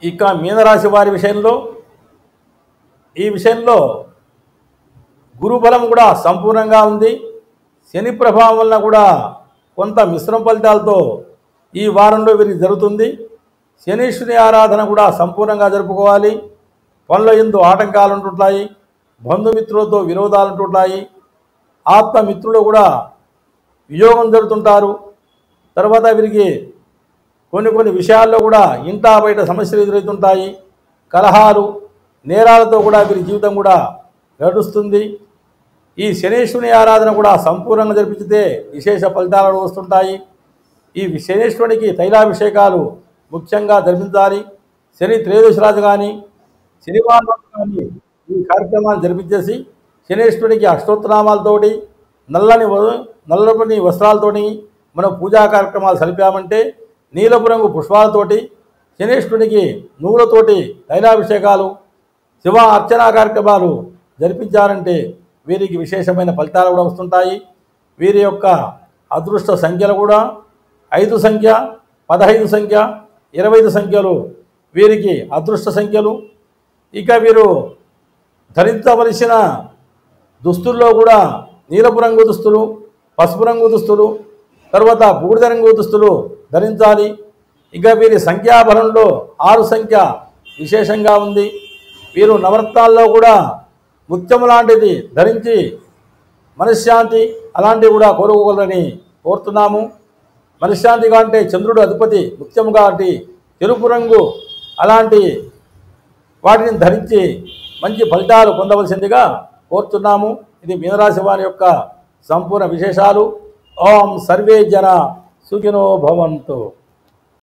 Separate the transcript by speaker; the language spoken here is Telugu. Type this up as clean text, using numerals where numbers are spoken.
Speaker 1: ఇక మీనరాశి వారి విషయంలో ఈ విషయంలో గురుబలం కూడా సంపూర్ణంగా ఉంది. శని ప్రభావం వలన కూడా కొంత మిశ్రమ ఫలితాలతో ఈ వారంలో వీరికి జరుగుతుంది. శనీశ్వరి ఆరాధన కూడా సంపూర్ణంగా జరుపుకోవాలి. పనుల యందు ఆటంకాలు ఉంటుంటాయి, బంధుమిత్రులతో విరోధాలు ఉంటుంటాయి, ఆత్మమిత్రులు కూడా వియోగం జరుగుతుంటారు. తర్వాత వీరికి కొన్ని విషయాల్లో కూడా ఇంటా బయట సమస్యలు ఎదురవుతుంటాయి. కలహాలు, నేరాలతో కూడా వీరి జీవితం కూడా గడుస్తుంది. ఈ శనీశ్వరుని ఆరాధన కూడా సంపూర్ణంగా జరిపితే విశేష ఫలితాలు వస్తుంటాయి. ఈ శనీశ్వరునికి తైలాభిషేకాలు ముఖ్యంగా జరిపించాలి. శని త్రయోదశి రాజు కానీ శనివారం కానీ ఈ కార్యక్రమాన్ని జరిపించేసి శనీశ్వరునికి అష్టోత్తరామాలతోటి నల్లని వస్త్రాలతోటి మనం పూజా కార్యక్రమాలు సలిపామంటే నీలపు రంగు పుష్పాలతోటి శనీశ్వరునికి నువ్వులతోటి తైలాభిషేకాలు, శివ అర్చనా కార్యక్రమాలు జరిపించారంటే వీరికి విశేషమైన ఫలితాలు కూడా వస్తుంటాయి. వీరి యొక్క అదృష్ట సంఖ్యలు కూడా 5 సంఖ్య, 15 సంఖ్య, 25 సంఖ్యలు వీరికి అదృష్ట సంఖ్యలు. ఇక వీరు ధరించవలసిన దుస్తుల్లో కూడా నీలపు రంగు దుస్తులు, పసుపు రంగు దుస్తులు, తర్వాత బూడిద రంగు దుస్తులు ధరించాలి. ఇక వీరి సంఖ్యాబలంలో 6 సంఖ్య విశేషంగా ఉంది. వీరు నవరత్నాల్లో కూడా ముత్యం లాంటిది ధరించి మనశ్శాంతి అలాంటివి కూడా కోరుకోగలరని కోరుతున్నాము. మనశ్శాంతిగా అంటే చంద్రుడు అధిపతి ముత్యముగా అంటే తెలుపు రంగు అలాంటి వాటిని ధరించి మంచి ఫలితాలు పొందవలసిందిగా కోరుతున్నాము. ఇది మీనరాశి వారి యొక్క సంపూర్ణ విశేషాలు. ఓం సర్వే జన సుఖినో భవంతు.